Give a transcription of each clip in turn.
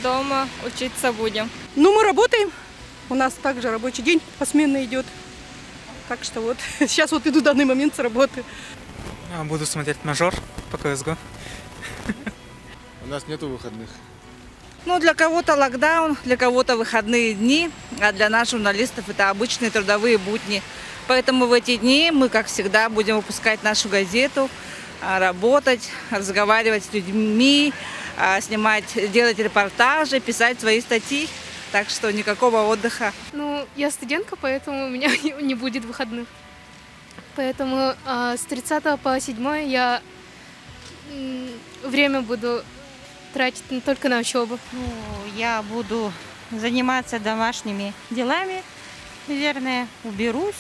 дома, учиться будем. Ну, мы работаем. У нас также рабочий день посменно идет. Так что вот, сейчас вот иду в данный момент с работы. Буду смотреть «Мажор» по CSGO. У нас нету выходных. Ну, для кого-то локдаун, для кого-то выходные дни, а для нас, журналистов, это обычные трудовые будни. Поэтому в эти дни мы, как всегда, будем выпускать нашу газету, работать, разговаривать с людьми, снимать, делать репортажи, писать свои статьи. Так что никакого отдыха. Ну, я студентка, поэтому у меня не будет выходных. Поэтому с 30 по 7 я время буду тратить только на учебу. Ну, я буду заниматься домашними делами, наверное, уберусь.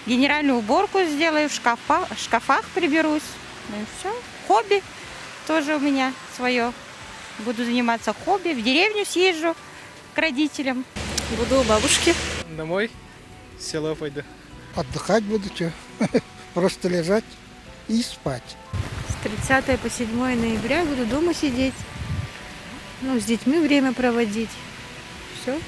Генеральную уборку сделаю, в шкафах приберусь. Ну и все. Хобби тоже у меня свое. Буду заниматься хобби. В деревню съезжу к родителям. Буду у бабушки. Домой, в село пойду. Отдыхать буду, что? Просто лежать и спать. С 30 по 7 ноября буду дома сидеть. Ну, с детьми время проводить. Все.